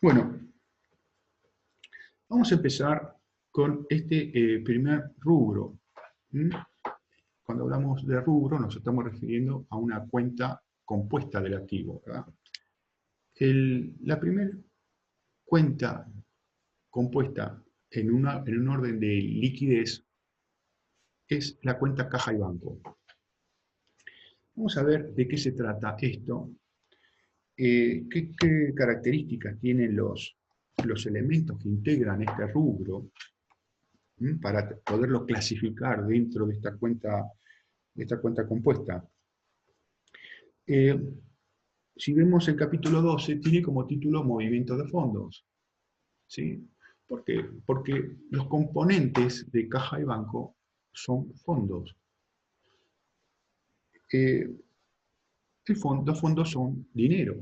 Bueno, vamos a empezar con este primer rubro. ¿Mm? Cuando hablamos de rubro nos estamos refiriendo a una cuenta compuesta del activo, ¿verdad? La primera cuenta compuesta en un orden de liquidez es la cuenta caja y banco. Vamos a ver de qué se trata esto, qué características tienen los elementos que integran este rubro, para poderlo clasificar dentro de esta cuenta compuesta. Si vemos el capítulo 12, tiene como título Movimiento de fondos. ¿Sí? ¿Por qué? Porque los componentes de caja y banco son fondos. Los fondos son dinero,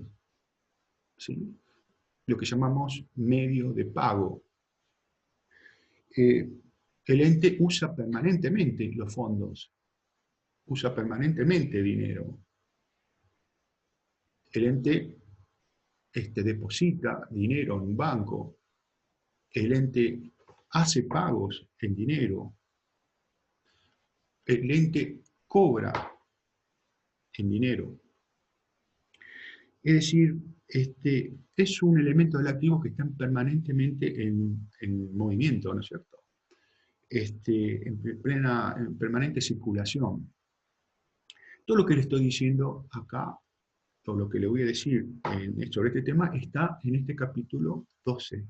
¿sí? Lo que llamamos medio de pago. El ente usa permanentemente los fondos, usa permanentemente dinero. El ente deposita dinero en un banco, el ente hace pagos en dinero, el ente cobra en dinero. Es decir, es un elemento del activo que está permanentemente en movimiento, ¿no es cierto? En permanente circulación. Todo lo que le estoy diciendo acá, todo lo que le voy a decir sobre este tema, está en este capítulo 12.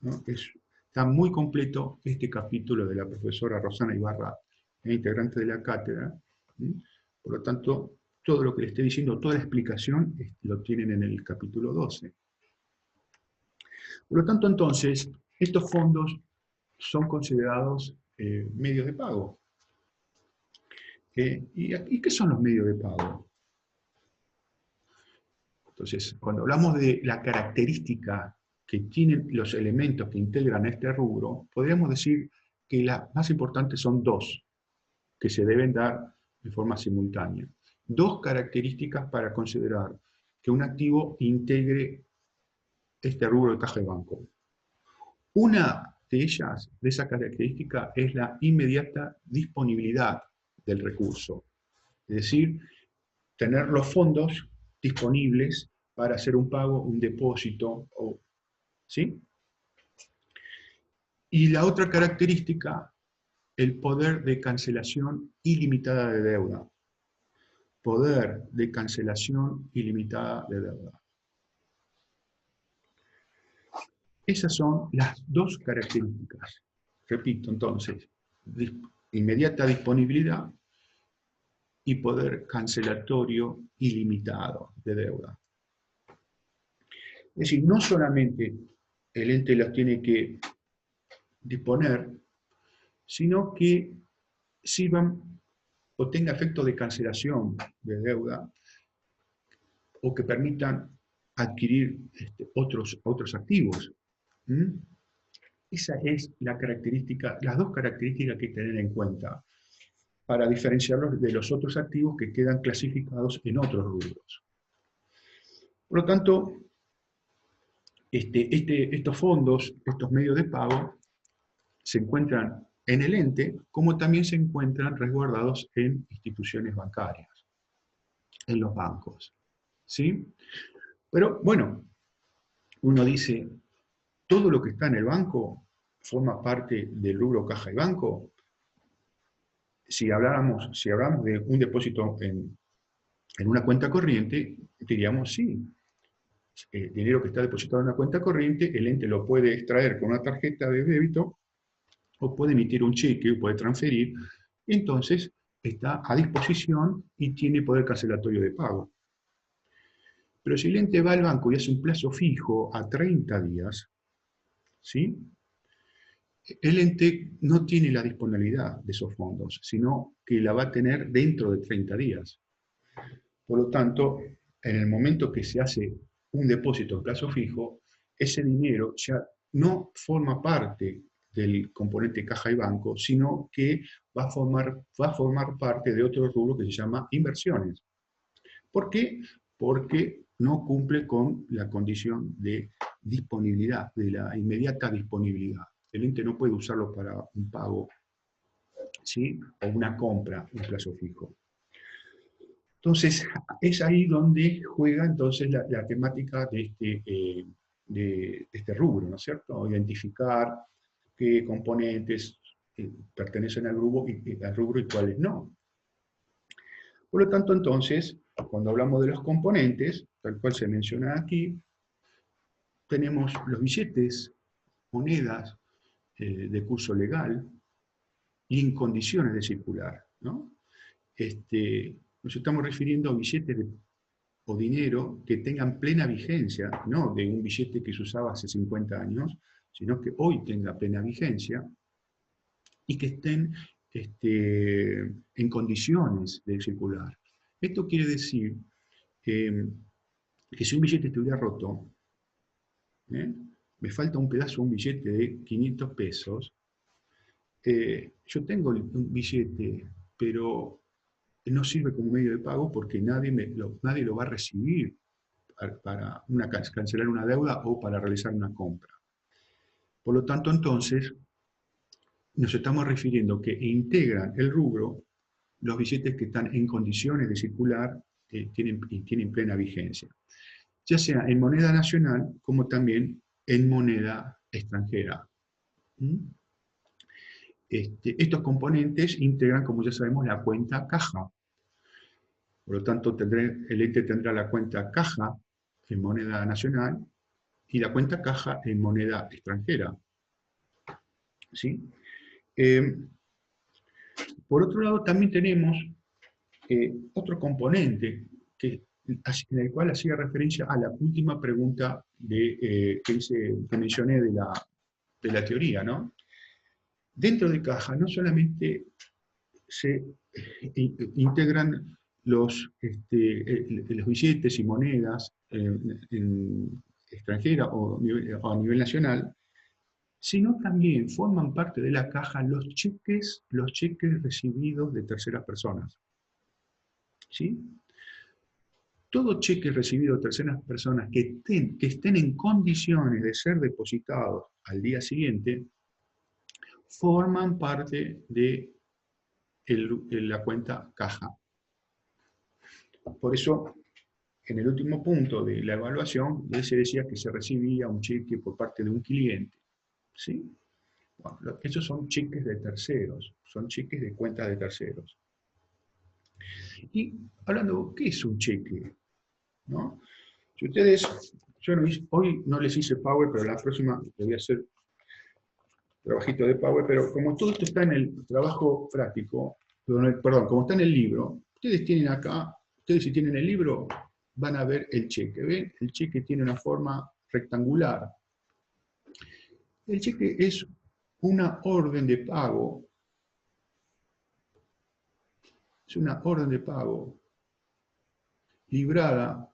¿No? Está muy completo este capítulo de la profesora Rosana Ibarra, integrante de la cátedra. Por lo tanto, todo lo que le estoy diciendo, toda la explicación, lo tienen en el capítulo 12. Por lo tanto, entonces, estos fondos son considerados medios de pago. ¿Y qué son los medios de pago? Entonces, cuando hablamos de la característica que tienen los elementos que integran este rubro, podríamos decir que las más importantes son dos, que se deben dar de forma simultánea. Dos características para considerar que un activo integre este rubro de caja de banco. Una de ellas, de esa característica, es la inmediata disponibilidad del recurso. Es decir, tener los fondos disponibles para hacer un pago, un depósito, ¿sí? Y la otra característica, el poder de cancelación ilimitada de deuda. Poder de cancelación ilimitada de deuda. Esas son las dos características. Repito, entonces, inmediata disponibilidad y poder cancelatorio ilimitado de deuda. Es decir, no solamente el ente las tiene que disponer, sino que sirvan o tenga efecto de cancelación de deuda o que permitan adquirir otros activos. Esa es la característica, las dos características que hay que tener en cuenta para diferenciarlos de los otros activos que quedan clasificados en otros rubros. Por lo tanto, estos fondos, estos medios de pago, se encuentran en el ente, como también se encuentran resguardados en instituciones bancarias, en los bancos. ¿Sí? Pero, bueno, uno dice, ¿todo lo que está en el banco forma parte del rubro caja y banco? Si hablamos de un depósito en una cuenta corriente, diríamos sí. El dinero que está depositado en una cuenta corriente, el ente lo puede extraer con una tarjeta de débito, o puede emitir un cheque, o puede transferir, entonces está a disposición y tiene poder cancelatorio de pago. Pero si el ente va al banco y hace un plazo fijo a 30 días, ¿sí? El ente no tiene la disponibilidad de esos fondos, sino que la va a tener dentro de 30 días. Por lo tanto, en el momento que se hace un depósito a plazo fijo, ese dinero ya no forma parte del componente caja y banco, sino que va a formar parte de otro rubro que se llama inversiones. ¿Por qué? Porque no cumple con la condición de disponibilidad, de la inmediata disponibilidad. El ente no puede usarlo para un pago, ¿sí? O una compra en plazo fijo. Entonces, es ahí donde juega entonces la temática de este rubro, ¿no es cierto? Identificar qué componentes pertenecen al rubro y cuáles no. Por lo tanto, entonces, cuando hablamos de los componentes, tal cual se menciona aquí, tenemos los billetes, monedas de curso legal y en condiciones de circular, ¿no? Nos estamos refiriendo a billetes o dinero que tengan plena vigencia, no de un billete que se usaba hace 50 años, sino que hoy tenga plena vigencia y que estén en condiciones de circular. Esto quiere decir que si un billete estuviera roto, me falta un pedazo de un billete de 500 pesos, yo tengo un billete, pero no sirve como medio de pago porque nadie lo va a recibir para cancelar una deuda o para realizar una compra. Por lo tanto, entonces, nos estamos refiriendo que integran el rubro los billetes que están en condiciones de circular y tienen plena vigencia, ya sea en moneda nacional como también en moneda extranjera. Estos componentes integran, como ya sabemos, la cuenta caja. Por lo tanto, el ente tendrá la cuenta caja en moneda nacional y la cuenta caja en moneda extranjera. ¿Sí? Por otro lado, también tenemos otro componente en el cual hacía referencia a la última pregunta que mencioné de la teoría, ¿no? Dentro de caja no solamente se integran los billetes y monedas extranjeras o a nivel nacional, sino también forman parte de la caja los cheques recibidos de terceras personas. ¿Sí? Todo cheque recibido de terceras personas que estén en condiciones de ser depositados al día siguiente, forman parte de la cuenta caja. Por eso, en el último punto de la evaluación, se decía que se recibía un cheque por parte de un cliente. ¿Sí? Bueno, esos son cheques de terceros, son cheques de cuentas de terceros. Y hablando, ¿qué es un cheque? ¿No? Si ustedes, hoy no les hice Power, pero la próxima les voy a hacer trabajito de Power, pero como todo esto está en el trabajo práctico, perdón, como está en el libro, ustedes tienen acá, ustedes si tienen el libro, van a ver el cheque. ¿Ven? El cheque tiene una forma rectangular. El cheque es una orden de pago. Es una orden de pago librada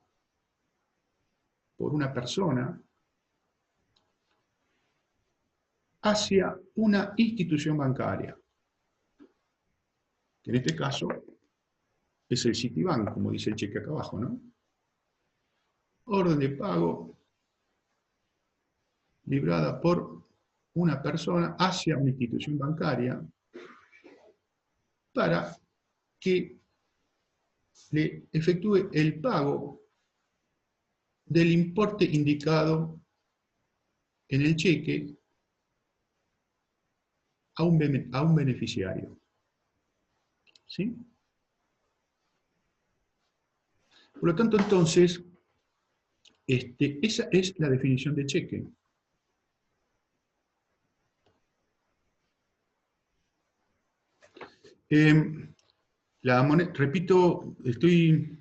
por una persona hacia una institución bancaria, que en este caso es el Citibank, como dice el cheque acá abajo, ¿no? Orden de pago librada por una persona hacia una institución bancaria para que le efectúe el pago del importe indicado en el cheque a un beneficiario. ¿Sí? Por lo tanto, entonces, esa es la definición de cheque. Repito, estoy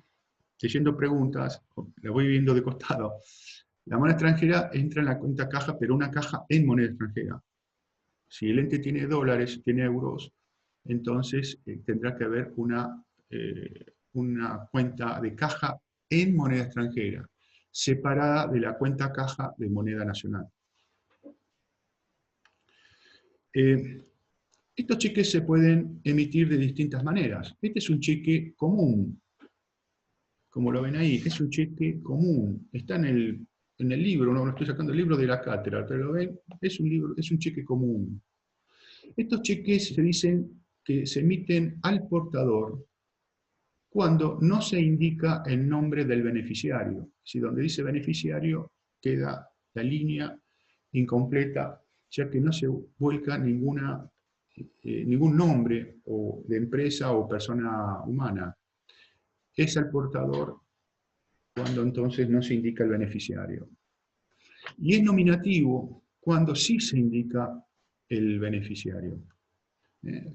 leyendo preguntas, la voy viendo de costado. La moneda extranjera entra en la cuenta caja, pero una caja en moneda extranjera. Si el ente tiene dólares, tiene euros, entonces tendrá que haber una cuenta de caja en moneda extranjera, separada de la cuenta caja de moneda nacional. Estos cheques se pueden emitir de distintas maneras. Este es un cheque común. Como lo ven ahí, es un cheque común. Está en el en el libro, no estoy sacando el libro de la cátedra, pero lo ven, es un libro, es un cheque común. Estos cheques se dicen que se emiten al portador cuando no se indica el nombre del beneficiario. Si donde dice beneficiario queda la línea incompleta, ya que no se vuelca ningún nombre o de empresa o persona humana. Es al portador cuando entonces no se indica el beneficiario. Y es nominativo cuando sí se indica el beneficiario.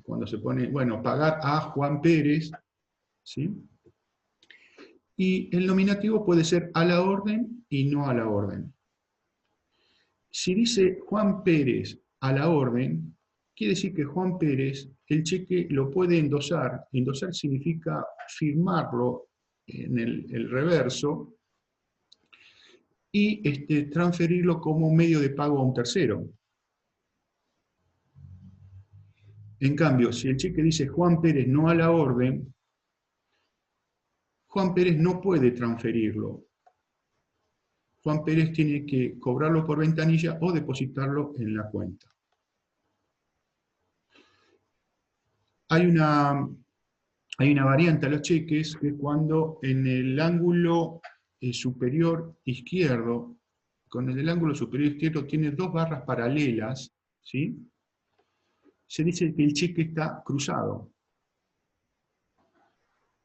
Cuando se pone, bueno, pagar a Juan Pérez, ¿sí? Y el nominativo puede ser a la orden y no a la orden. Si dice Juan Pérez a la orden, quiere decir que Juan Pérez, el cheque lo puede endosar. Endosar significa firmarlo en el reverso y transferirlo como medio de pago a un tercero. En cambio, si el cheque dice Juan Pérez no a la orden, Juan Pérez no puede transferirlo. Juan Pérez tiene que cobrarlo por ventanilla o depositarlo en la cuenta. Hay una variante a los cheques que cuando en el ángulo superior izquierdo, con el ángulo superior izquierdo tiene dos barras paralelas, ¿sí? Se dice que el cheque está cruzado.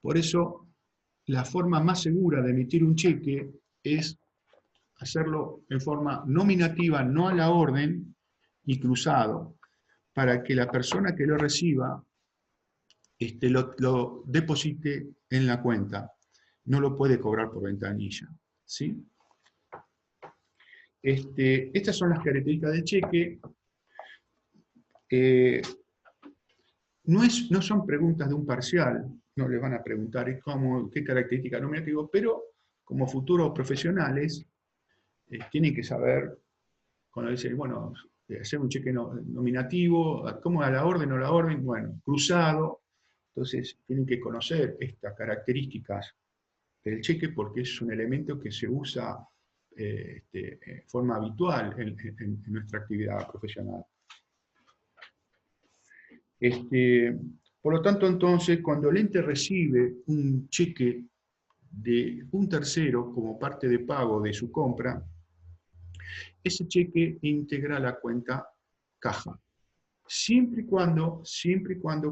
Por eso, la forma más segura de emitir un cheque es hacerlo en forma nominativa, no a la orden, y cruzado, para que la persona que lo reciba lo deposite en la cuenta. No lo puede cobrar por ventanilla, ¿sí? Estas son las características del cheque. No son preguntas de un parcial, no les van a preguntar qué característica nominativa, pero como futuros profesionales tienen que saber, cuando dicen, bueno, hacer un cheque nominativo, ¿cómo a la orden o la orden? Bueno, cruzado. Entonces tienen que conocer estas características del cheque porque es un elemento que se usa de forma habitual en nuestra actividad profesional. Por lo tanto, entonces, cuando el ente recibe un cheque de un tercero como parte de pago de su compra, ese cheque integra la cuenta caja. Siempre y cuando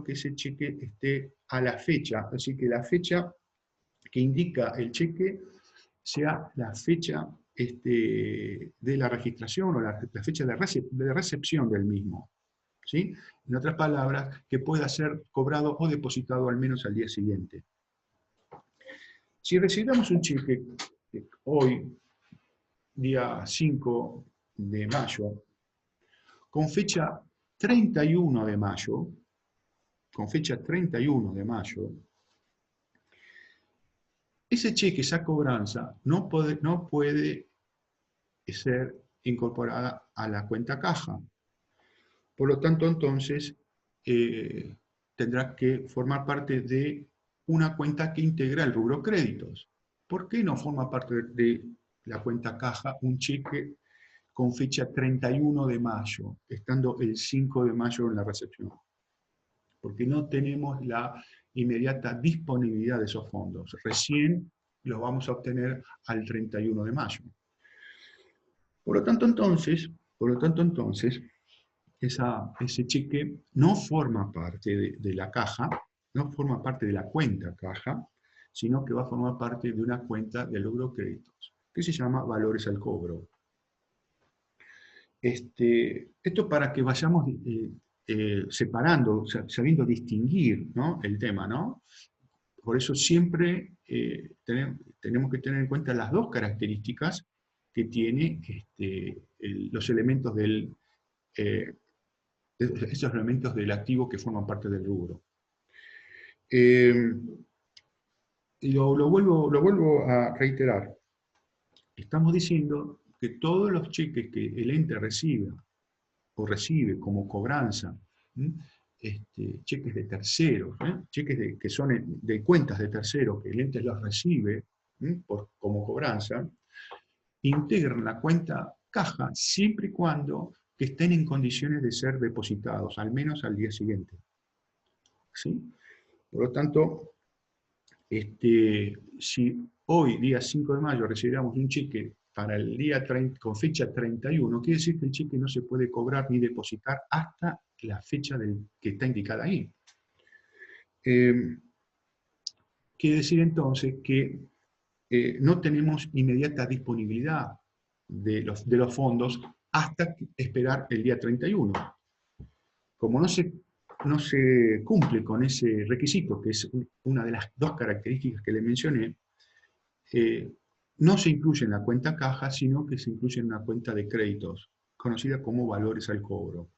que ese cheque esté a la fecha, así que la fecha que indica el cheque sea la fecha de la registración o la fecha de recepción del mismo. ¿Sí? En otras palabras, que pueda ser cobrado o depositado al menos al día siguiente. Si recibimos un cheque hoy, día 5 de mayo, con fecha 31 de mayo, ese cheque, esa cobranza, no puede ser incorporada a la cuenta caja. Por lo tanto, entonces, tendrá que formar parte de una cuenta que integra el rubro créditos. ¿Por qué no forma parte de la cuenta caja un cheque con fecha 31 de mayo, estando el 5 de mayo en la recepción? Porque no tenemos la inmediata disponibilidad de esos fondos. Recién los vamos a obtener al 31 de mayo. Por lo tanto, entonces, ese cheque no forma parte de la caja, no forma parte de la cuenta caja, sino que va a formar parte de una cuenta de rubro créditos, que se llama valores al cobro. Esto para que vayamos separando, sabiendo distinguir, ¿no?, el tema, ¿no? Por eso siempre tenemos que tener en cuenta las dos características que tiene los elementos esos elementos del activo que forman parte del rubro. Lo vuelvo a reiterar. Estamos diciendo que todos los cheques que el ente recibe como cobranza, cheques de terceros, cheques que son de cuentas de terceros, que el ente los recibe como cobranza, integran la cuenta caja siempre y cuando que estén en condiciones de ser depositados, al menos al día siguiente. ¿Sí? Por lo tanto, si hoy, día 5 de mayo, recibiéramos un cheque para el día 30, con fecha 31, quiere decir que el cheque no se puede cobrar ni depositar hasta la fecha que está indicada ahí. Quiere decir entonces que no tenemos inmediata disponibilidad de los fondos hasta esperar el día 31. Como no se cumple con ese requisito, que es una de las dos características que le mencioné, no se incluye en la cuenta caja, sino que se incluye en una cuenta de créditos, conocida como valores al cobro.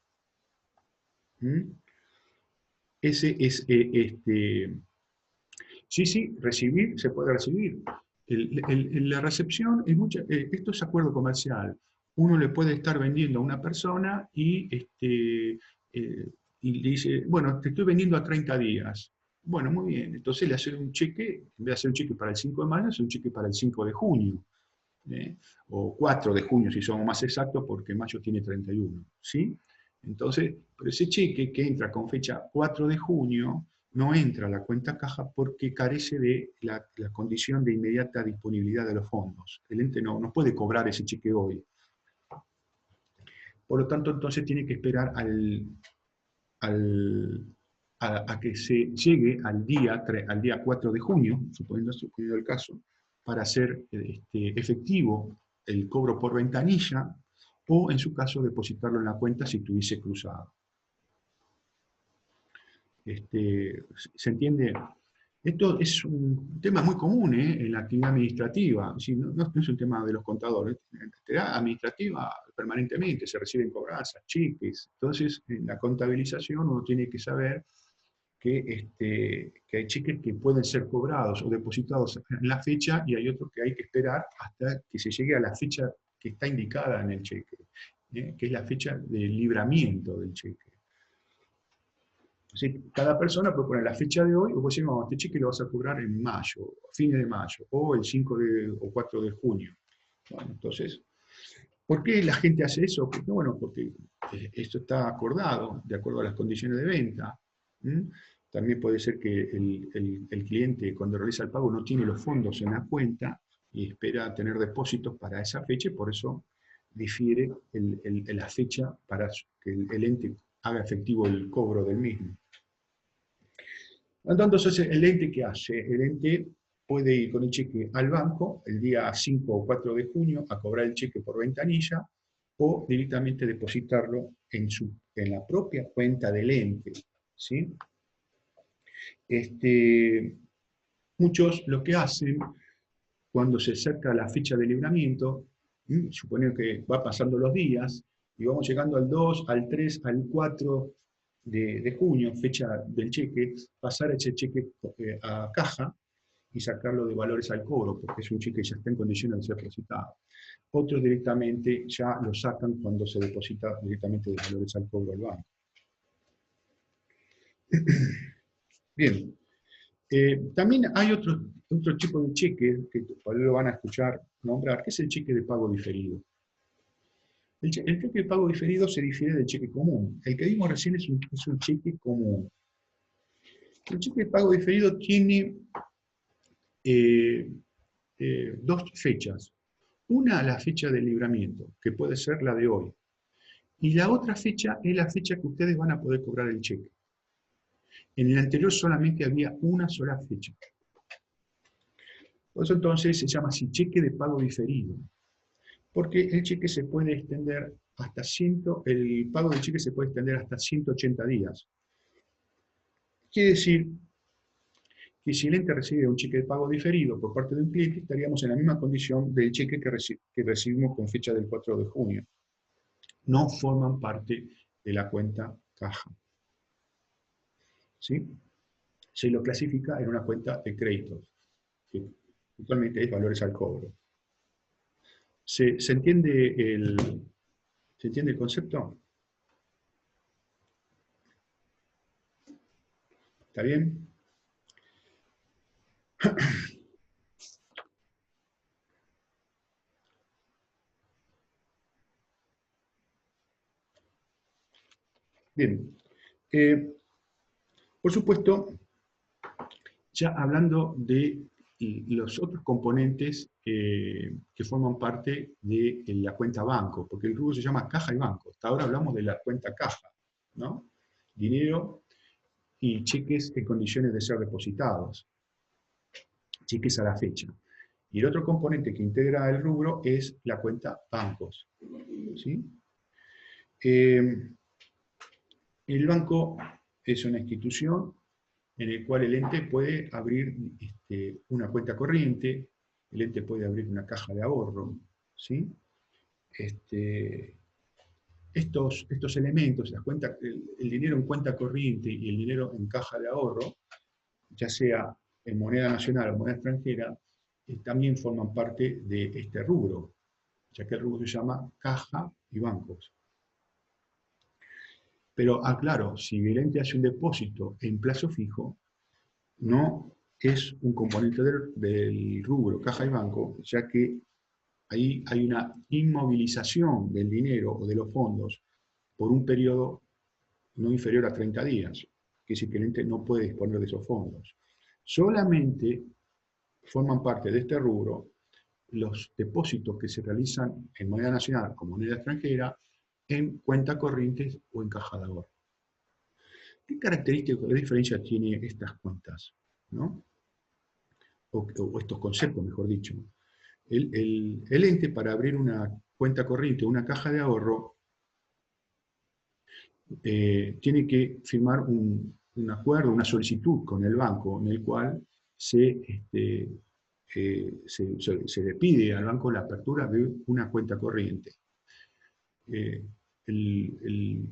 ¿Mm? Ese es, sí, recibir, se puede recibir. La recepción, esto es acuerdo comercial. Uno le puede estar vendiendo a una persona y le dice, bueno, te estoy vendiendo a 30 días. Bueno, muy bien. Entonces le hace un cheque, en vez de hacer un cheque para el 5 de mayo, hace un cheque para el 5 de junio. O 4 de junio, si somos más exactos, porque mayo tiene 31. ¿Sí? Entonces, pero ese cheque que entra con fecha 4 de junio, no entra a la cuenta caja porque carece de la condición de inmediata disponibilidad de los fondos. El ente no puede cobrar ese cheque hoy. Por lo tanto, entonces tiene que esperar a que se llegue al día 4 de junio, suponiendo el caso, para hacer efectivo el cobro por ventanilla o, en su caso, depositarlo en la cuenta si tuviese cruzado. ¿Se entiende? Esto es un tema muy común en la actividad administrativa. No es un tema de los contadores. En la actividad administrativa permanentemente se reciben cobranzas, cheques. Entonces, en la contabilización uno tiene que saber que hay cheques que pueden ser cobrados o depositados en la fecha y hay otros que hay que esperar hasta que se llegue a la fecha que está indicada en el cheque, que es la fecha de libramiento del cheque. Así, cada persona puede poner la fecha de hoy, o puede decir, no, este cheque lo vas a cobrar en mayo, a fines de mayo, o el 5 o 4 de junio. Bueno, entonces, ¿por qué la gente hace eso? Porque, bueno, porque esto está acordado de acuerdo a las condiciones de venta. ¿Mm? También puede ser que el cliente, cuando realiza el pago, no tiene los fondos en la cuenta y espera tener depósitos para esa fecha y por eso difiere la fecha para que el ente haga efectivo el cobro del mismo. Entonces, ¿el ente qué hace? El ente puede ir con el cheque al banco el día 5 o 4 de junio a cobrar el cheque por ventanilla o directamente depositarlo en la propia cuenta del ente. ¿Sí? Muchos lo que hacen cuando se acerca la fecha de libramiento, suponemos que va pasando los días y vamos llegando al 2, al 3, al 4 de junio, fecha del cheque, pasar ese cheque a caja y sacarlo de valores al cobro, porque es un cheque que ya está en condiciones de ser depositado. Otros directamente ya lo sacan cuando se deposita directamente de valores al cobro al banco. Bien. También hay otro tipo de cheque que lo van a escuchar nombrar, que es el cheque de pago diferido. El cheque de pago diferido se difiere del cheque común. El que vimos recién es un cheque común. El cheque de pago diferido tiene dos fechas. Una, la fecha de libramiento, que puede ser la de hoy. Y la otra fecha es la fecha que ustedes van a poder cobrar el cheque. En el anterior solamente había una sola fecha. Por eso entonces se llama así cheque de pago diferido. Porque el cheque se puede extender hasta el pago del cheque se puede extender hasta 180 días. Quiere decir que si el ente recibe un cheque de pago diferido por parte de un cliente, estaríamos en la misma condición del cheque que recibimos con fecha del 4 de junio. No forman parte de la cuenta caja. ¿Sí? Se lo clasifica en una cuenta de créditos, que actualmente es valores al cobro. ¿Se entiende el concepto? ¿Está bien? Bien. Por supuesto, ya hablando de los otros componentes que forman parte de la cuenta banco, porque el rubro se llama caja y banco. Hasta ahora hablamos de la cuenta caja, ¿no? Dinero y cheques en condiciones de ser depositados, cheques a la fecha. Y el otro componente que integra el rubro es la cuenta bancos, ¿sí? El banco es una institución en el cual el ente puede abrir una cuenta corriente, el ente puede abrir una caja de ahorro, ¿sí? Estos elementos, el dinero en cuenta corriente y el dinero en caja de ahorro, ya sea en moneda nacional o moneda extranjera, también forman parte de este rubro, ya que el rubro se llama caja y bancos. Pero aclaro, si el ente hace un depósito en plazo fijo, no es un componente del rubro caja y banco, ya que ahí hay una inmovilización del dinero o de los fondos por un periodo no inferior a 30 días, que es decir, que el ente no puede disponer de esos fondos. Solamente forman parte de este rubro los depósitos que se realizan en moneda nacional o moneda extranjera en cuenta corrientes o en caja de ahorro. ¿Qué características o qué diferencia tiene estas cuentas? ¿No? O estos conceptos, mejor dicho. El ente para abrir una cuenta corriente o una caja de ahorro tiene que firmar un acuerdo, una solicitud con el banco en el cual se le pide al banco la apertura de una cuenta corriente. El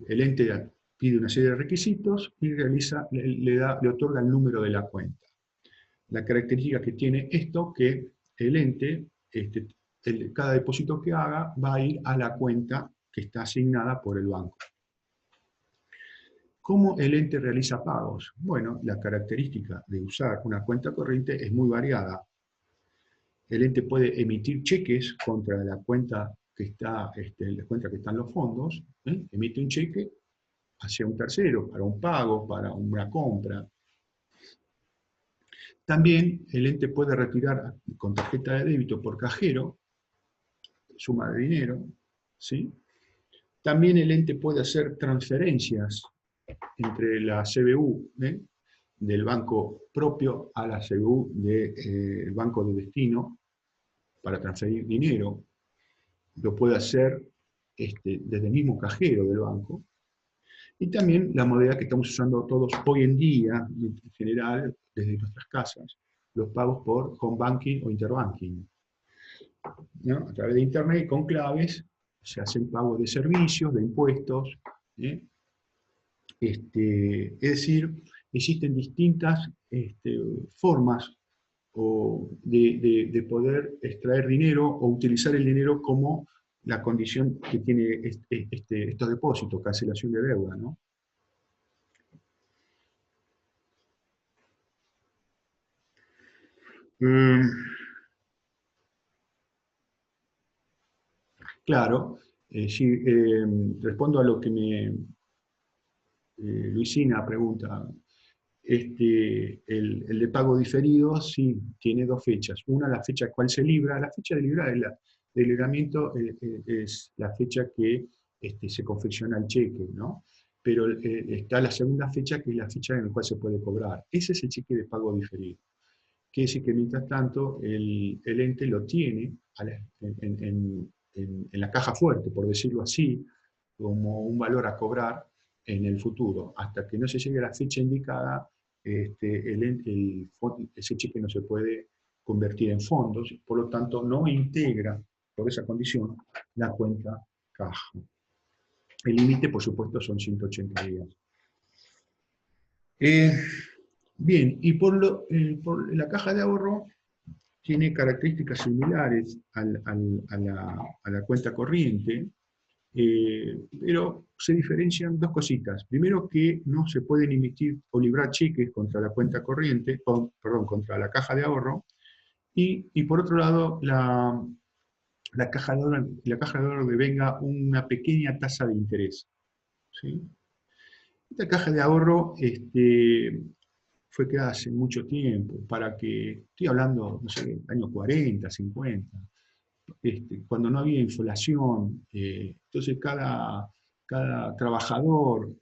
ente pide una serie de requisitos y le otorga el número de la cuenta. La característica que tiene esto que el ente, cada depósito que haga va a ir a la cuenta que está asignada por el banco. ¿Cómo el ente realiza pagos? Bueno, la característica de usar una cuenta corriente es muy variada. El ente puede emitir cheques contra la cuenta que está, la cuenta que están los fondos, emite un cheque hacia un tercero, para un pago, para una compra. También el ente puede retirar con tarjeta de débito por cajero suma de dinero, ¿sí? También el ente puede hacer transferencias entre la CBU del banco propio a la CBU del banco de destino para transferir dinero. Lo puede hacer desde el mismo cajero del banco. Y también la modalidad que estamos usando todos hoy en día, en general, desde nuestras casas, los pagos por home banking o interbanking, ¿no? A través de internet, con claves, se hacen pagos de servicios, de impuestos. Es decir, existen distintas formas de poder extraer dinero o utilizar el dinero como la condición que tiene estos depósitos, cancelación de deuda, ¿no? Claro, sí, respondo a lo que Luisina pregunta. El de pago diferido sí tiene dos fechas. Una, la fecha cual se libra. La fecha de libra del libramiento es la fecha que se confecciona el cheque, ¿no? Pero está la segunda fecha, que es la fecha en la cual se puede cobrar. Ese es el cheque de pago diferido. Quiere decir que mientras tanto el ente lo tiene en la caja fuerte, por decirlo así, como un valor a cobrar en el futuro. Hasta que no se llegue a la fecha indicada, ese cheque no se puede convertir en fondos, por lo tanto no integra, por esa condición, la cuenta caja. El límite, por supuesto, son 180 días. Bien, y por la caja de ahorro tiene características similares a la cuenta corriente, pero se diferencian dos cositas. Primero, que no se pueden emitir o librar cheques contra la cuenta corriente, contra la caja de ahorro, y por otro lado, la caja de ahorro devenga una pequeña tasa de interés, ¿sí? Esta caja de ahorro fue creada hace mucho tiempo, para que, estoy hablando, no sé, años 40, 50, cuando no había inflación, entonces cada trabajador,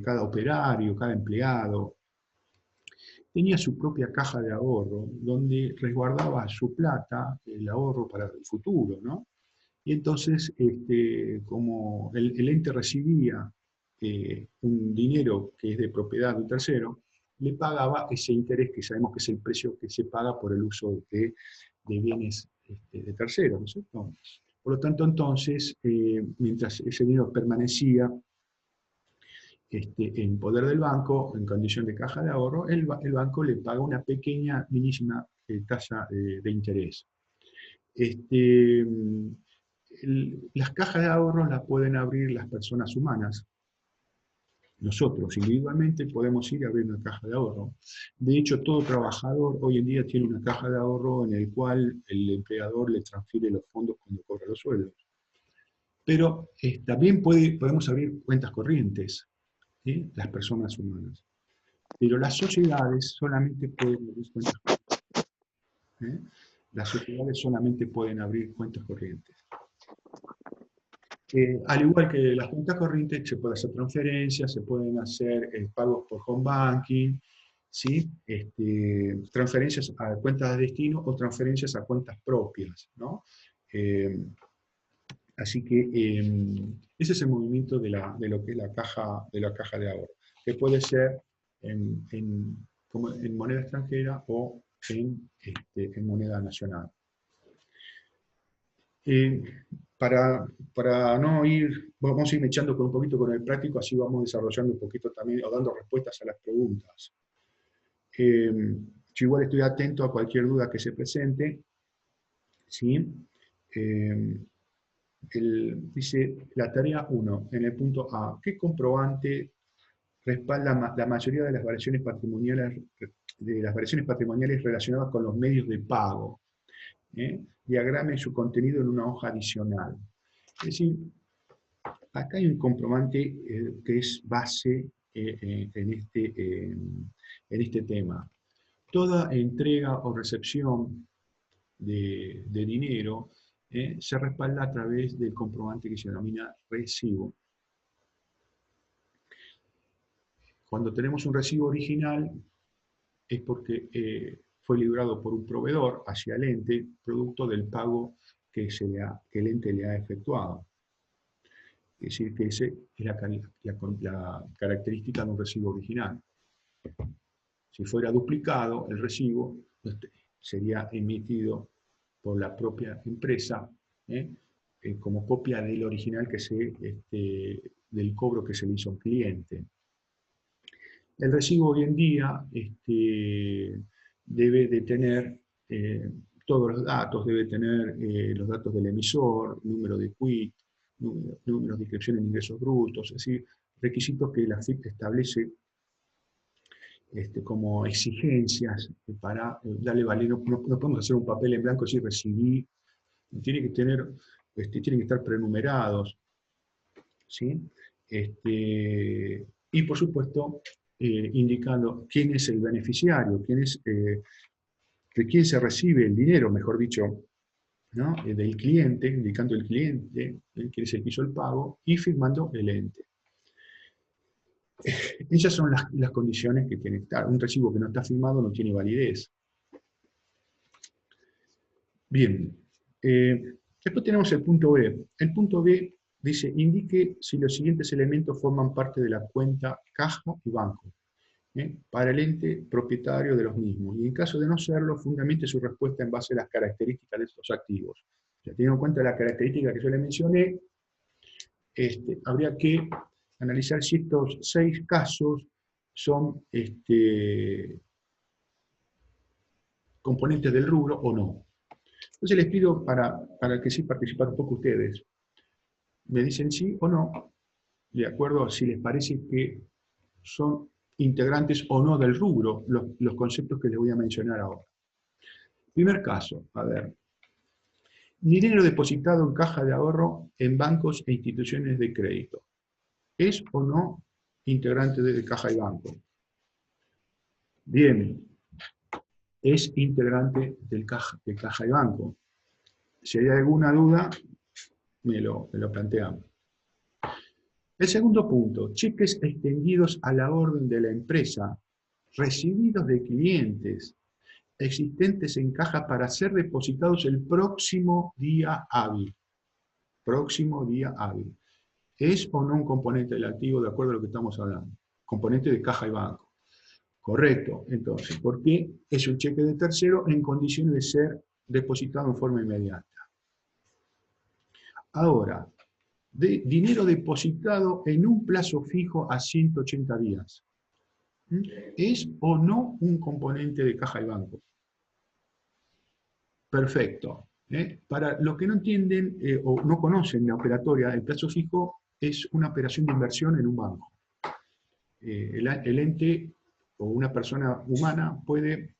cada operario, cada empleado, tenía su propia caja de ahorro, donde resguardaba su plata, el ahorro para el futuro, ¿no? Y entonces, como el ente recibía un dinero que es de propiedad de un tercero, le pagaba ese interés que sabemos que es el precio que se paga por el uso de bienes de terceros, ¿no es cierto? Por lo tanto, entonces, mientras ese dinero permanecía en poder del banco, en condición de caja de ahorro, el banco le paga una pequeña, minísima tasa de interés. Las cajas de ahorro las pueden abrir las personas humanas. Nosotros individualmente podemos ir a abrir una caja de ahorro. De hecho, todo trabajador hoy en día tiene una caja de ahorro en el cual el empleador le transfiere los fondos cuando cobra los sueldos. Pero también podemos abrir cuentas corrientes, ¿sí? Las personas humanas. Pero las sociedades solamente pueden abrir cuentas corrientes, ¿eh? Las sociedades solamente pueden abrir cuentas corrientes. Al igual que las cuentas corrientes, se pueden hacer transferencias, se pueden hacer pagos por home banking, ¿sí? Transferencias a cuentas de destino o transferencias a cuentas propias, ¿no? Así que ese es el movimiento de lo que es la caja de ahorro, que puede ser como en moneda extranjera o en moneda nacional. Eh, para no ir, vamos a ir echando con un poquito con el práctico, así vamos desarrollando un poquito también, o dando respuestas a las preguntas. Yo igual estoy atento a cualquier duda que se presente, ¿sí? Dice la tarea 1, en el punto A, ¿qué comprobante respalda la mayoría de las variaciones patrimoniales relacionadas con los medios de pago? Diagrame su contenido en una hoja adicional. Es decir, acá hay un comprobante que es base en este tema. Toda entrega o recepción de dinero se respalda a través del comprobante que se denomina recibo. Cuando tenemos un recibo original es porque fue librado por un proveedor hacia el ente, producto del pago que el ente le ha efectuado. Es decir, que esa es la característica de un recibo original. Si fuera duplicado el recibo, sería emitido por la propia empresa como copia del original del cobro que se le hizo a un cliente. El recibo hoy en día debe de tener todos los datos, debe tener los datos del emisor, número de quit, números de inscripción en ingresos brutos, es decir, requisitos que la FIP establece como exigencias para darle valor. No podemos hacer un papel en blanco y decir recibí, tiene que tener, tienen que estar prenumerados, ¿sí? Y por supuesto, indicando quién es el beneficiario, de quién se recibe el dinero, mejor dicho, ¿no? Del cliente, indicando el cliente, quién es el que hizo el pago, y firmando el ente. Esas son las condiciones que tiene que estar. Un recibo que no está firmado no tiene validez. Bien. Después tenemos el punto B. El punto B dice, indique si los siguientes elementos forman parte de la cuenta caja y banco, para el ente propietario de los mismos. Y en caso de no serlo, fundamente su respuesta en base a las características de estos activos. Ya teniendo en cuenta la característica que yo le mencioné, habría que analizar si estos 6 casos son componentes del rubro o no. Entonces les pido para que sí participen un poco ustedes. Me dicen sí o no, de acuerdo a si les parece que son integrantes o no del rubro los conceptos que les voy a mencionar ahora. Primer caso, a ver. Dinero depositado en caja de ahorro en bancos e instituciones de crédito. ¿Es o no integrante de caja y banco. Bien, es integrante de caja y banco. Si hay alguna duda, me lo planteamos. El segundo punto, cheques extendidos a la orden de la empresa, recibidos de clientes, existentes en caja para ser depositados el próximo día hábil. Próximo día hábil. ¿Es o no un componente del activo de acuerdo a lo que estamos hablando? Componente de caja y banco. Correcto. Entonces, ¿por qué es un cheque de tercero en condiciones de ser depositado en forma inmediata? Ahora, dinero depositado en un plazo fijo a 180 días. ¿Es o no un componente de caja y banco? Perfecto. Para los que no entienden o no conocen la operatoria, el plazo fijo es una operación de inversión en un banco. El ente o una persona humana puede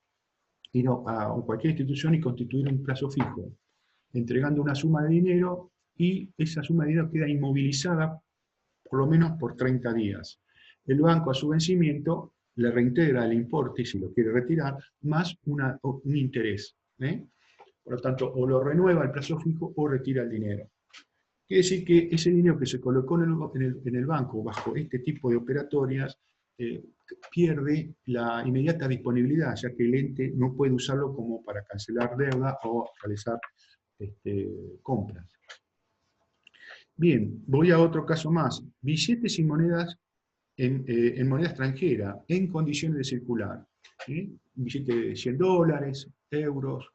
ir a cualquier institución y constituir un plazo fijo, entregando una suma de dinero y esa suma de dinero queda inmovilizada por lo menos por 30 días. El banco a su vencimiento le reintegra el importe, si lo quiere retirar, más un interés. Por lo tanto, o lo renueva el plazo fijo o retira el dinero. Quiere decir que ese dinero que se colocó en el banco bajo este tipo de operatorias pierde la inmediata disponibilidad, ya que el ente no puede usarlo como para cancelar deuda o realizar compras. Bien, voy a otro caso más. Billetes y monedas en moneda extranjera, en condiciones de circular. Un billete de $100, euros,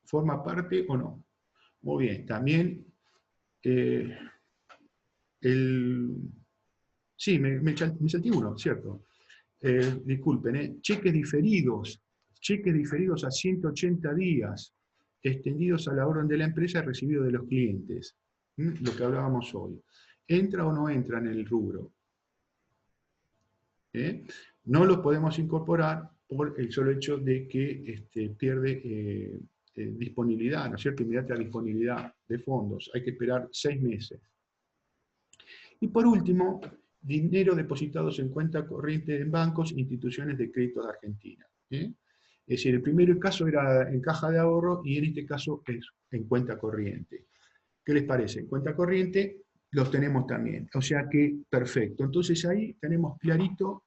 ¿forma parte o no? Muy bien, también sí, me salté uno, ¿cierto? Disculpen, cheques diferidos a 180 días, extendidos a la orden de la empresa recibidos de los clientes. Lo que hablábamos hoy. ¿Entra o no entra en el rubro? No lo podemos incorporar por el solo hecho de que pierde disponibilidad, ¿no es cierto? Inmediata disponibilidad de fondos. Hay que esperar 6 meses. Y por último, dinero depositados en cuenta corriente en bancos e instituciones de crédito de Argentina. Es decir, el primer caso era en caja de ahorro y en este caso es en cuenta corriente. ¿Qué les parece? En cuenta corriente los tenemos también. O sea que, perfecto. Entonces ahí tenemos clarito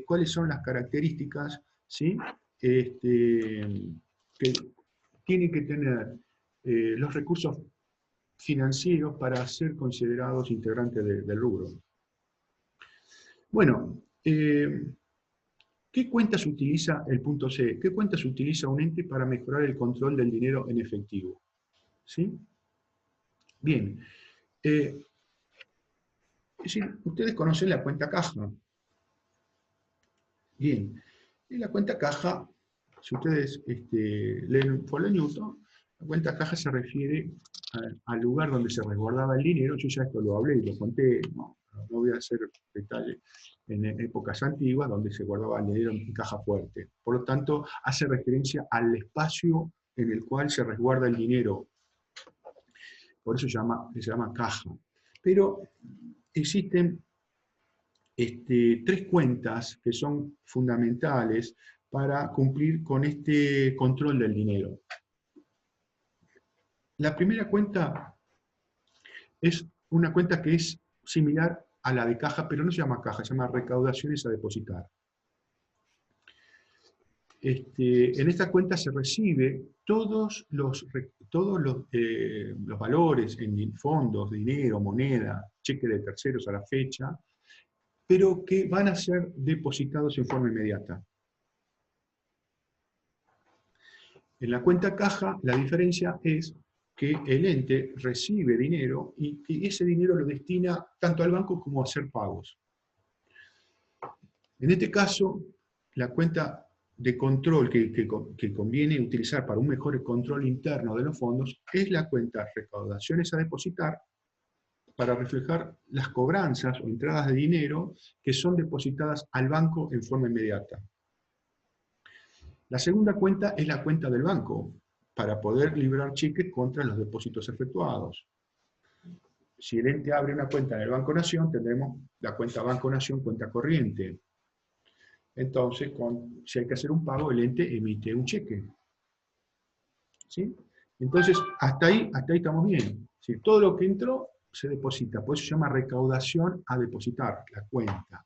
cuáles son las características, ¿sí? Que tienen que tener los recursos financieros para ser considerados integrantes del rubro. Bueno, ¿qué cuentas utiliza el punto C? ¿Qué cuentas utiliza un ente para mejorar el control del dinero en efectivo? ¿Sí? Bien. Es decir, ustedes conocen la cuenta caja. Bien. En la cuenta caja, si ustedes leen Follow Newton, la cuenta caja se refiere al lugar donde se resguardaba el dinero. Yo ya esto lo hablé y lo conté, no voy a hacer detalle, en épocas antiguas donde se guardaba el dinero en caja fuerte. Por lo tanto, hace referencia al espacio en el cual se resguarda el dinero. Por eso se llama caja. Pero existen 3 cuentas que son fundamentales para cumplir con este control del dinero. La primera cuenta es una cuenta que es similar a la de caja, pero no se llama caja, se llama recaudaciones a depositar. En esta cuenta se recibe todos los valores en fondos, dinero, moneda, cheque de terceros a la fecha, pero que van a ser depositados en forma inmediata. En la cuenta caja, la diferencia es que el ente recibe dinero y que ese dinero lo destina tanto al banco como a hacer pagos. En este caso, la cuenta de control que conviene utilizar para un mejor control interno de los fondos es la cuenta recaudaciones a depositar, para reflejar las cobranzas o entradas de dinero que son depositadas al banco en forma inmediata. La segunda cuenta es la cuenta del banco, para poder librar cheques contra los depósitos efectuados. si el ente abre una cuenta en el Banco Nación, tendremos la cuenta Banco Nación, cuenta corriente. Entonces, si hay que hacer un pago, el ente emite un cheque. ¿Sí? Entonces, hasta ahí estamos bien. ¿Sí? Todo lo que entró se deposita. Por eso se llama recaudación a depositar, la cuenta.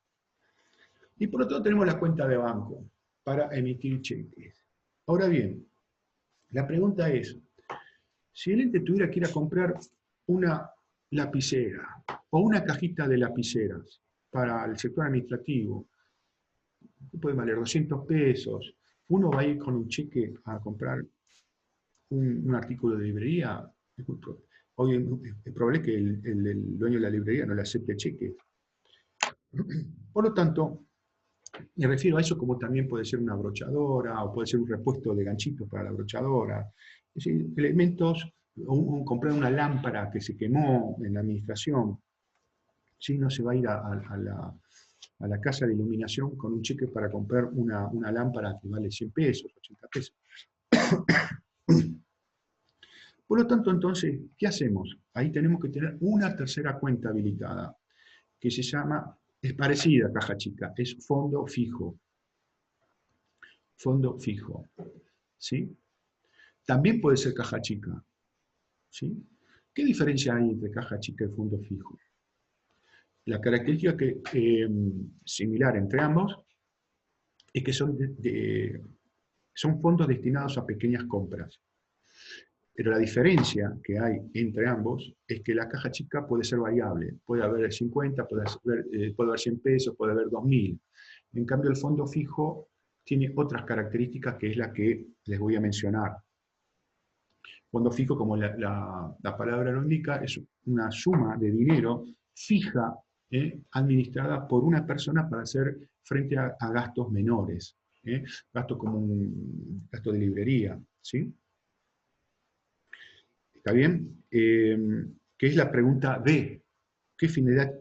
Y por otro lado tenemos la cuenta de banco para emitir cheques. Ahora bien, la pregunta es, si el ente tuviera que ir a comprar una lapicera o una cajita de lapiceras para el sector administrativo, puede valer 200 pesos, uno va a ir con un cheque a comprar un artículo de librería, hoy es probable que el dueño de la librería no le acepte cheque. Por lo tanto, me refiero a eso como también puede ser una brochadora o puede ser un repuesto de ganchitos para la brochadora. Es decir, elementos, comprar una lámpara que se quemó en la administración. ¿Sí? No se va a ir a la casa de iluminación con un cheque para comprar una lámpara que vale 100 pesos, 80 pesos. Por lo tanto, entonces, ¿qué hacemos? Ahí tenemos que tener una tercera cuenta habilitada, que se llama, es parecida a caja chica, es fondo fijo. Fondo fijo. ¿Sí? También puede ser caja chica. ¿Sí? ¿Qué diferencia hay entre caja chica y fondo fijo? La característica similar entre ambos es que son fondos destinados a pequeñas compras. Pero la diferencia que hay entre ambos es que la caja chica puede ser variable. Puede haber 50, puede haber 100 pesos, puede haber 2.000. En cambio, el fondo fijo tiene otras características que es la que les voy a mencionar. Fondo fijo, como la palabra lo indica, es una suma de dinero fija, administrada por una persona para hacer frente a gastos menores. Gasto como un gasto de librería. ¿Sí? ¿Está bien? ¿Qué es la pregunta B? ¿Qué finalidad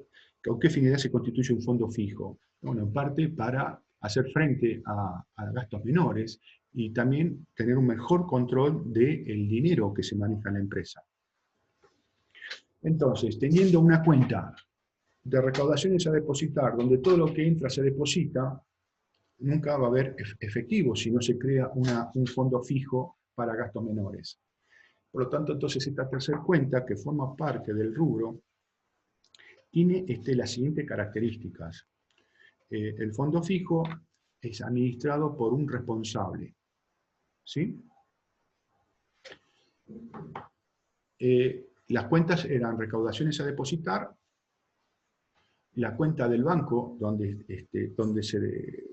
se constituye un fondo fijo? Bueno, en parte para hacer frente a gastos menores y también tener un mejor control del dinero que se maneja en la empresa. Entonces, teniendo una cuenta de recaudaciones a depositar, donde todo lo que entra se deposita, nunca va a haber efectivo si no se crea un fondo fijo para gastos menores. Por lo tanto, entonces esta tercera cuenta, que forma parte del rubro, tiene las siguientes características. El fondo fijo es administrado por un responsable. ¿Sí? Las cuentas eran recaudaciones a depositar, la cuenta del banco,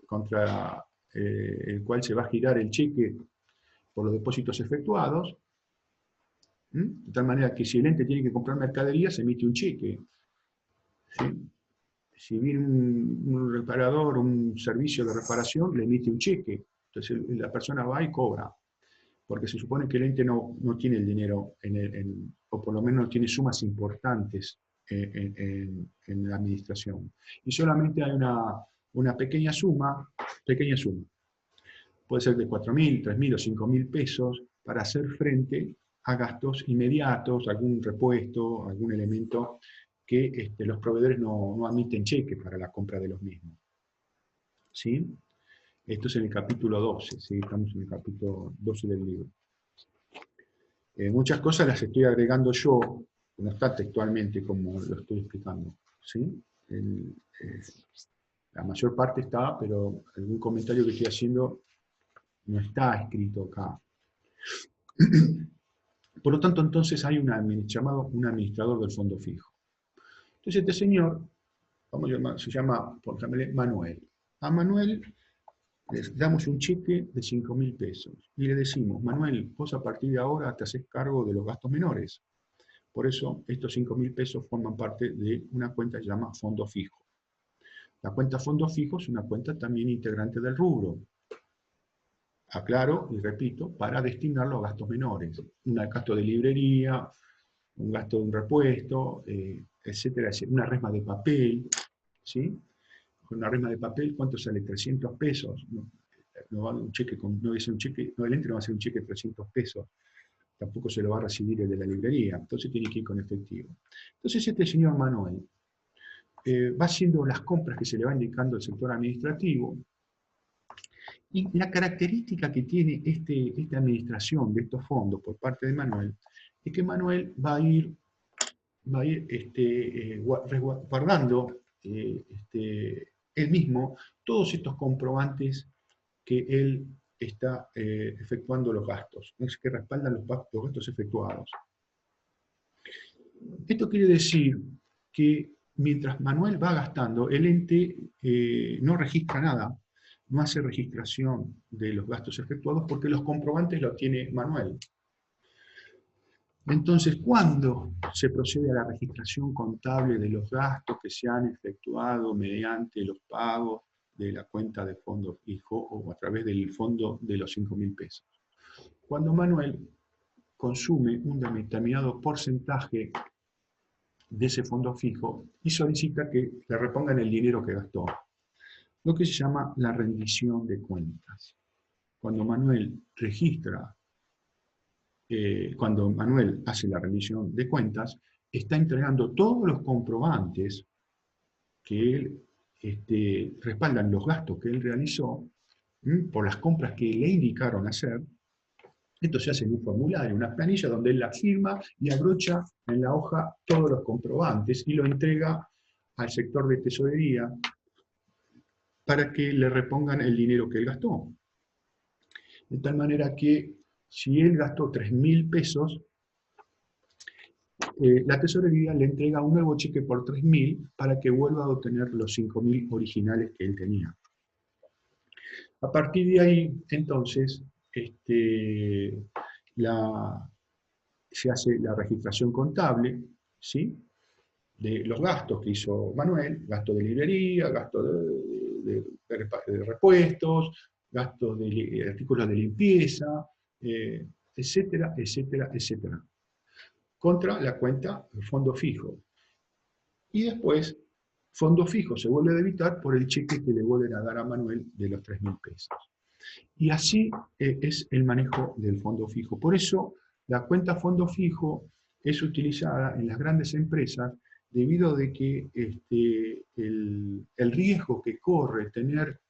contra el cual se va a girar el cheque por los depósitos efectuados, de tal manera que si el ente tiene que comprar mercadería, se emite un cheque. ¿Sí? Si viene un reparador, un servicio de reparación, le emite un cheque. Entonces la persona va y cobra. Porque se supone que el ente no tiene el dinero, o por lo menos no tiene sumas importantes en la administración. Y solamente hay una pequeña suma, puede ser de 4.000, 3.000 o 5.000 pesos, para hacer frente a gastos inmediatos, algún repuesto, algún elemento que los proveedores no admiten cheque para la compra de los mismos. ¿Sí? Esto es en el capítulo 12, ¿sí? Estamos en el capítulo 12 del libro. Muchas cosas las estoy agregando yo, no está textualmente como lo estoy explicando. ¿Sí? La mayor parte está, pero algún comentario que estoy haciendo no está escrito acá. Por lo tanto, entonces hay llamado un administrador del fondo fijo. Entonces este señor, se llama, por ejemplo, Manuel. A Manuel le damos un cheque de 5.000 pesos y le decimos, Manuel, vos a partir de ahora te haces cargo de los gastos menores. Por eso estos 5.000 pesos forman parte de una cuenta que se llama fondo fijo. La cuenta fondo fijo es una cuenta también integrante del rubro. Aclaro y repito, para destinarlo a gastos menores. Un gasto de librería, un gasto de un repuesto, etcétera, una resma de papel. ¿Sí? Una resma de papel, ¿cuánto sale? 300 pesos. No, el ente no va a hacer un cheque de 300 pesos. tampoco se lo va a recibir el de la librería, entonces tiene que ir con efectivo. Entonces este señor Manuel va haciendo las compras que se le va indicando al sector administrativo, y la característica que tiene esta administración de estos fondos por parte de Manuel, es que Manuel va a ir resguardando él mismo todos estos comprobantes que él está efectuando los gastos, es que respaldan los gastos efectuados. Esto quiere decir que mientras Manuel va gastando, el ente no registra nada, no hace registración de los gastos efectuados porque los comprobantes los tiene Manuel. Entonces, ¿cuándo se procede a la registración contable de los gastos que se han efectuado mediante los pagos de la cuenta de fondo fijo o a través del fondo de los 5.000 pesos? Cuando Manuel consume un determinado porcentaje de ese fondo fijo y solicita que le repongan el dinero que gastó, lo que se llama la rendición de cuentas. Cuando Manuel cuando Manuel hace la rendición de cuentas, está entregando todos los comprobantes que él respaldan los gastos que él realizó por las compras que le indicaron hacer. Esto se hace en un formulario, una planilla donde él la firma y abrocha en la hoja todos los comprobantes y lo entrega al sector de tesorería para que le repongan el dinero que él gastó. De tal manera que si él gastó 3.000 pesos, la tesorería le entrega un nuevo cheque por 3.000 para que vuelva a obtener los 5.000 originales que él tenía. A partir de ahí, entonces, se hace la registración contable, ¿sí?, de los gastos que hizo Manuel, gasto de librería, gasto de repuestos, gastos de artículos de limpieza, etcétera, etcétera, etcétera, contra la cuenta fondo fijo. Y después, fondo fijo se vuelve a debitar por el cheque que le vuelven a dar a Manuel de los 3.000 pesos. Y así es el manejo del fondo fijo. Por eso, la cuenta fondo fijo es utilizada en las grandes empresas debido a que el riesgo que corre tener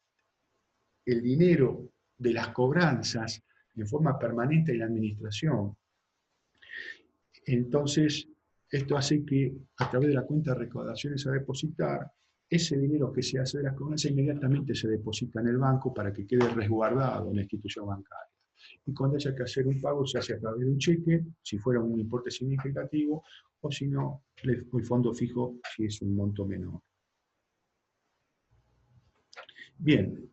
el dinero de las cobranzas en forma permanente en la administración. Entonces, esto hace que a través de la cuenta de recaudaciones a depositar, ese dinero que se hace de las cobranzas inmediatamente se deposita en el banco para que quede resguardado en la institución bancaria. Y cuando haya que hacer un pago, se hace a través de un cheque, si fuera un importe significativo, o si no, el fondo fijo, si es un monto menor. Bien,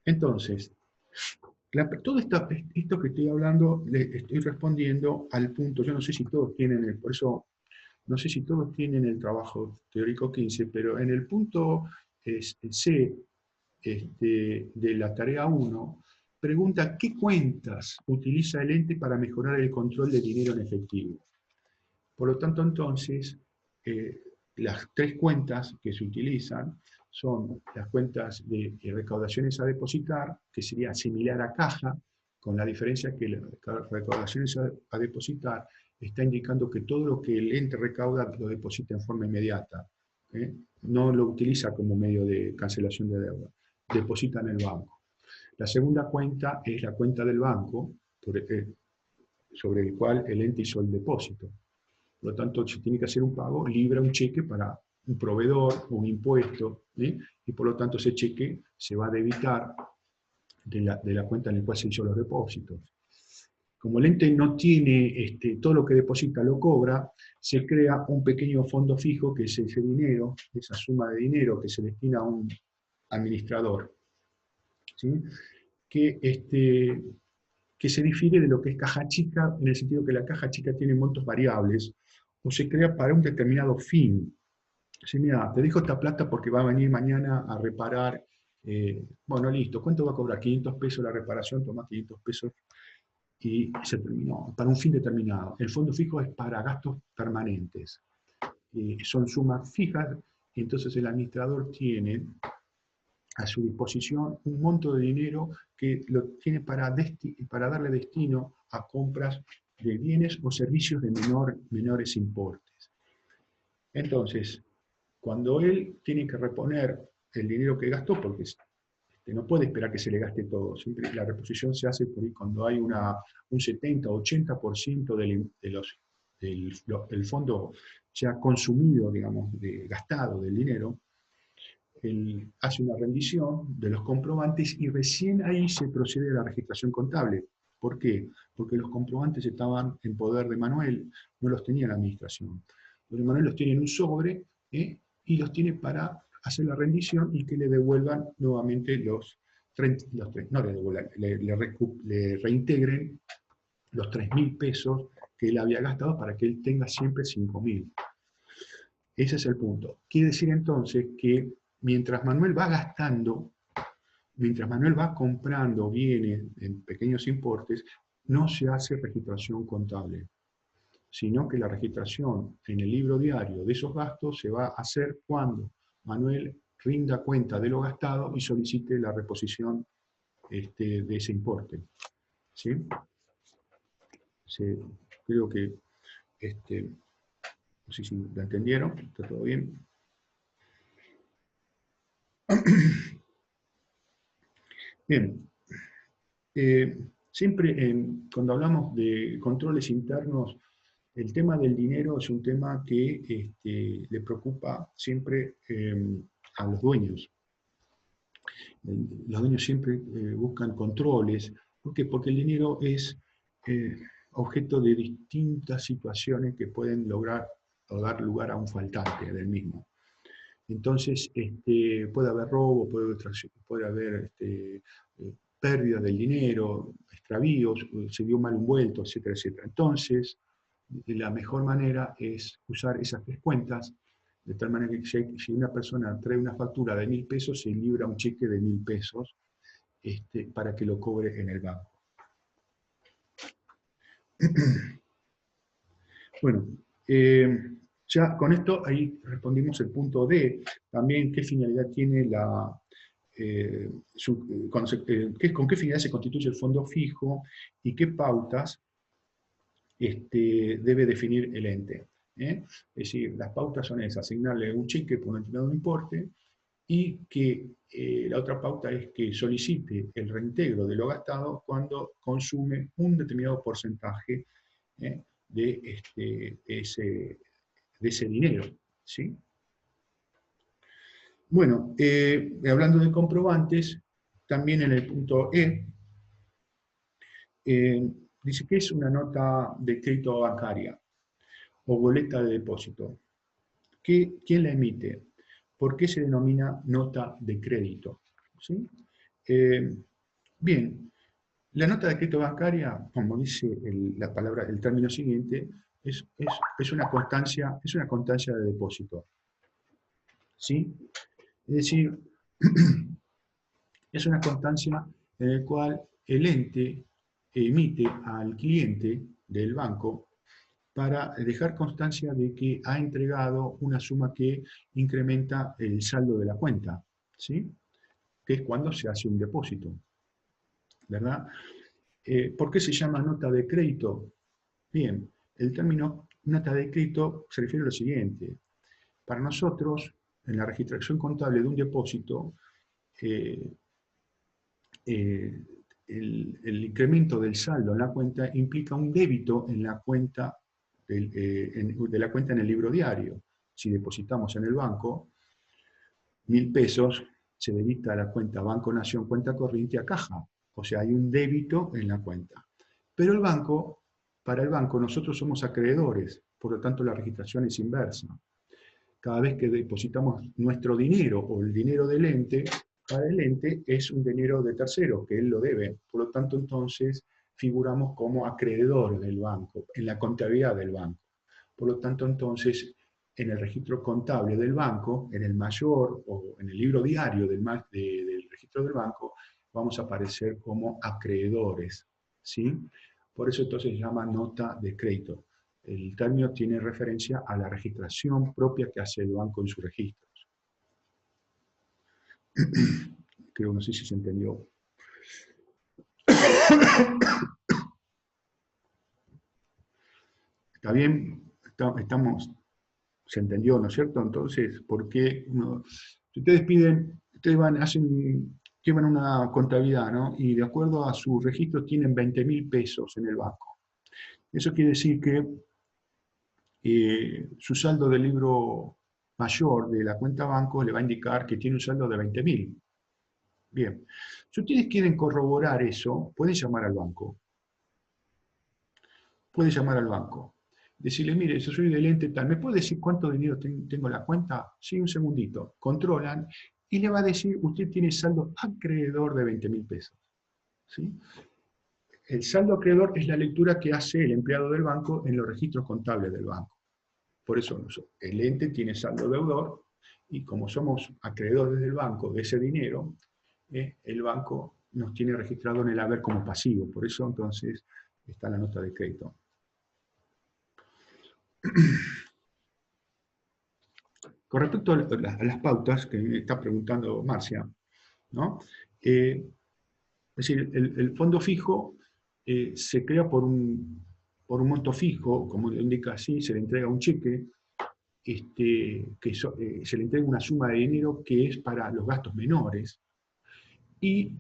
entonces, todo esto que estoy hablando, le estoy respondiendo al punto, yo no sé si todos tienen, por eso, no sé si todos tienen el trabajo teórico 15, pero en el punto C de la tarea 1, pregunta qué cuentas utiliza el ente para mejorar el control de dinero en efectivo. Por lo tanto, entonces, las 3 cuentas que se utilizan son las cuentas de recaudaciones a depositar, que sería similar a caja, con la diferencia que las recaudaciones a depositar está indicando que todo lo que el ente recauda lo deposita en forma inmediata. No lo utiliza como medio de cancelación de deuda, deposita en el banco. La segunda cuenta es la cuenta del banco, sobre el cual el ente hizo el depósito. Por lo tanto, si tiene que hacer un pago, libra un cheque para un proveedor o un impuesto, y por lo tanto ese cheque se va a debitar de la cuenta en la cual se hizo los depósitos. Como el ente no tiene todo lo que deposita lo cobra, se crea un pequeño fondo fijo, que es ese dinero, esa suma de dinero que se destina a un administrador, ¿sí?, que se difiere de lo que es caja chica, en el sentido que la caja chica tiene montos variables, o se crea para un determinado fin. Sí, mira, te dejo esta plata porque va a venir mañana a reparar, bueno, listo, ¿cuánto va a cobrar? 500 pesos la reparación, toma 500 pesos y se terminó, para un fin determinado. El fondo fijo es para gastos permanentes, son sumas fijas, y entonces el administrador tiene a su disposición un monto de dinero que lo tiene para darle destino a compras de bienes o servicios de menores importes. Entonces, cuando él tiene que reponer el dinero que gastó, porque no puede esperar que se le gaste todo, siempre la reposición se hace por ahí cuando hay un 70 o 80% del fondo ya consumido, digamos, gastado del dinero. Él hace una rendición de los comprobantes y recién ahí se procede a la registración contable. ¿Por qué? Porque los comprobantes estaban en poder de Manuel, no los tenía la administración. Entonces Manuel los tiene en un sobre y los tiene para hacer la rendición y que le devuelvan nuevamente no le devuelvan, le reintegren los 3.000 pesos que él había gastado para que él tenga siempre 5.000. Ese es el punto. Quiere decir entonces que mientras Manuel va gastando, mientras Manuel va comprando bienes en pequeños importes, no se hace registración contable, sino que la registración en el libro diario de esos gastos se va a hacer cuando Manuel rinda cuenta de lo gastado y solicite la reposición de ese importe. ¿Sí? Creo que no sé si lo entendieron, ¿está todo bien? Bien, siempre cuando hablamos de controles internos, el tema del dinero es un tema que le preocupa siempre a los dueños. Los dueños siempre buscan controles. ¿Por qué? Porque el dinero es objeto de distintas situaciones que pueden lograr o dar lugar a un faltante del mismo. Entonces, puede haber robo, puede haber pérdida del dinero, extravíos, se dio mal envuelto, etcétera, etcétera. Entonces, la mejor manera es usar esas tres cuentas, de tal manera que si una persona trae una factura de 1.000 pesos, se libra un cheque de 1.000 pesos para que lo cobre en el banco. Bueno, ya con esto ahí respondimos el punto D. También qué finalidad tiene con qué finalidad se constituye el fondo fijo y qué pautas debe definir el ente. Es decir, las pautas son esas: asignarle un cheque por un determinado importe y que la otra pauta es que solicite el reintegro de lo gastado cuando consume un determinado porcentaje de ese dinero. ¿Sí? Bueno, hablando de comprobantes, también en el punto E, dice que es una nota de crédito bancaria o boleta de depósito. ¿Quién la emite? ¿Por qué se denomina nota de crédito? ¿Sí? Bien, la nota de crédito bancaria, como dice la palabra, el término siguiente, es una constancia de depósito. ¿Sí? Es decir, es una constancia en la cual el ente emite al cliente del banco para dejar constancia de que ha entregado una suma que incrementa el saldo de la cuenta, ¿sí? Que es cuando se hace un depósito, ¿verdad? ¿Por qué se llama nota de crédito? Bien, el término nota de crédito se refiere a lo siguiente. Para nosotros, en la registración contable de un depósito, el incremento del saldo en la cuenta implica un débito en la cuenta de la cuenta en el libro diario. Si depositamos en el banco 1.000 pesos, se debita a la cuenta Banco Nación, cuenta corriente, a caja. O sea, hay un débito en la cuenta. Pero para el banco, nosotros somos acreedores, por lo tanto la registración es inversa. Cada vez que depositamos nuestro dinero o el dinero del ente, para el ente es un dinero de tercero, que él lo debe. Por lo tanto, entonces, figuramos como acreedor del banco, en la contabilidad del banco. Por lo tanto, entonces, en el registro contable del banco, en el mayor o en el libro diario del registro del banco, vamos a aparecer como acreedores, ¿sí? Por eso entonces se llama nota de crédito. El término tiene referencia a la registración propia que hace el banco en sus registros. Creo, no sé si se entendió. ¿Está bien? Estamos, se entendió, ¿no es cierto? Entonces, ¿por qué si ustedes piden, ustedes llevan una contabilidad, ¿no? Y de acuerdo a sus registros tienen 20.000 pesos en el banco. Eso quiere decir que su saldo del libro mayor de la cuenta banco le va a indicar que tiene un saldo de 20.000. Bien. Si ustedes quieren corroborar eso, pueden llamar al banco. Puede llamar al banco. Decirle, mire, yo soy del ente tal, ¿me puede decir cuánto dinero tengo en la cuenta? Sí, un segundito. Controlan y le va a decir, usted tiene saldo acreedor de 20.000 pesos. ¿Sí? El saldo acreedor es la lectura que hace el empleado del banco en los registros contables del banco. Por eso el ente tiene saldo deudor y como somos acreedores del banco de ese dinero, el banco nos tiene registrado en el haber como pasivo. Por eso entonces está la nota de crédito. Con respecto a las pautas que me está preguntando Marcia, ¿no? Es decir, el fondo fijo se crea por un monto fijo, como lo indica así, se le entrega un cheque, se le entrega una suma de dinero que es para los gastos menores, y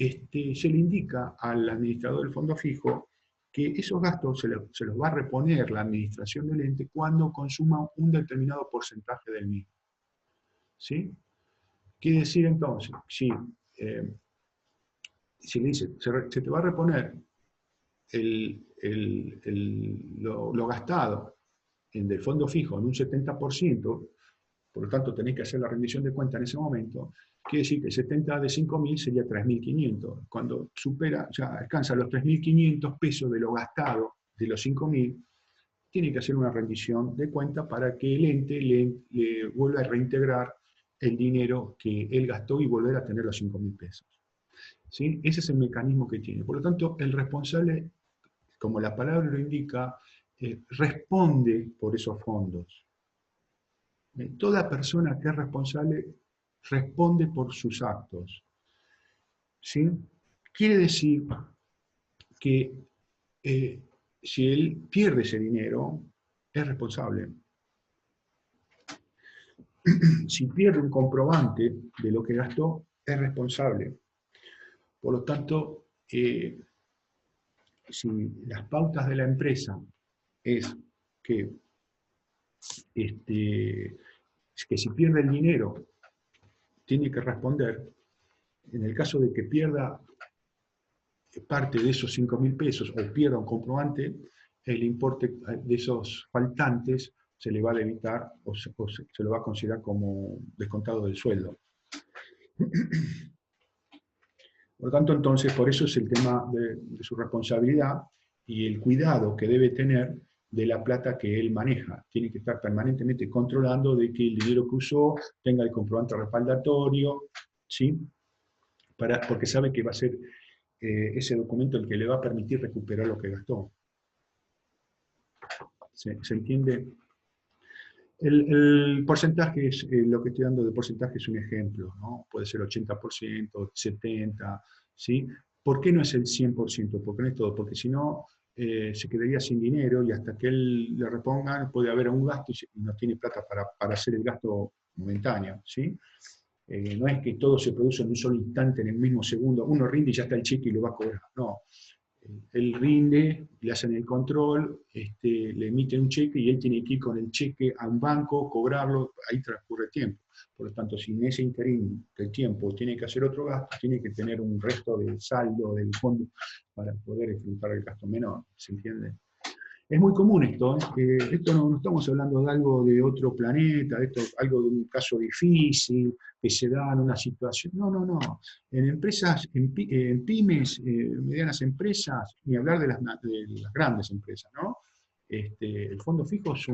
se le indica al administrador del fondo fijo que esos gastos se los va a reponer la administración del ente cuando consuma un determinado porcentaje del mismo. ¿Sí? Quiere decir entonces, si le dice, se te va a reponer lo gastado del fondo fijo en un 70%, por lo tanto tenés que hacer la rendición de cuenta en ese momento, quiere decir que 70 de 5.000 sería 3.500. Cuando supera, ya alcanza los 3.500 pesos de lo gastado de los 5.000, tiene que hacer una rendición de cuenta para que el ente le vuelva a reintegrar el dinero que él gastó y volver a tener los 5.000 pesos. ¿Sí? Ese es el mecanismo que tiene. Por lo tanto, el responsable, como la palabra lo indica, responde por esos fondos. Toda persona que es responsable responde por sus actos. ¿Sí? Quiere decir que si él pierde ese dinero, es responsable. Si pierde un comprobante de lo que gastó, es responsable. Por lo tanto, si las pautas de la empresa es que, que si pierde el dinero, tiene que responder, en el caso de que pierda parte de esos 5.000 pesos o pierda un comprobante, el importe de esos faltantes se le va a debitar o se lo va a considerar como descontado del sueldo. Por lo tanto, entonces, por eso es el tema de su responsabilidad y el cuidado que debe tener de la plata que él maneja. Tiene que estar permanentemente controlando de que el dinero que usó tenga el comprobante respaldatorio, ¿sí? Porque sabe que va a ser ese documento el que le va a permitir recuperar lo que gastó. ¿Se entiende? El porcentaje, lo que estoy dando de porcentaje es un ejemplo, ¿no? Puede ser 80%, 70%, ¿sí? ¿Por qué no es el 100%? Porque no es todo, porque si no, se quedaría sin dinero y hasta que él le repongan puede haber un gasto y no tiene plata para hacer el gasto momentáneo, ¿sí? No es que todo se produce en un solo instante, en el mismo segundo, uno rinde y ya está el cheque y lo va a cobrar, no. Él rinde, le hacen el control, le emiten un cheque y él tiene que ir con el cheque a un banco, cobrarlo, ahí transcurre tiempo. Por lo tanto, si en ese interín del tiempo tiene que hacer otro gasto, tiene que tener un resto del saldo del fondo para poder enfrentar el gasto menor, ¿se entiende? Es muy común esto, esto no estamos hablando de algo de otro planeta, esto algo de un caso difícil, que se da en una situación. No, no, no. En empresas, en pymes, medianas empresas, ni hablar de las grandes empresas, ¿no? El fondo fijo es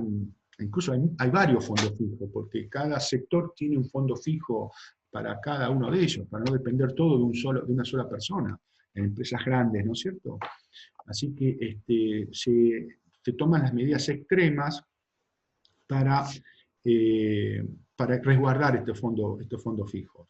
incluso hay varios fondos fijos, porque cada sector tiene un fondo fijo para cada uno de ellos, para no depender todo de una sola persona, en empresas grandes, ¿no es cierto? Así que se toman las medidas extremas para resguardar estos fondos fijos.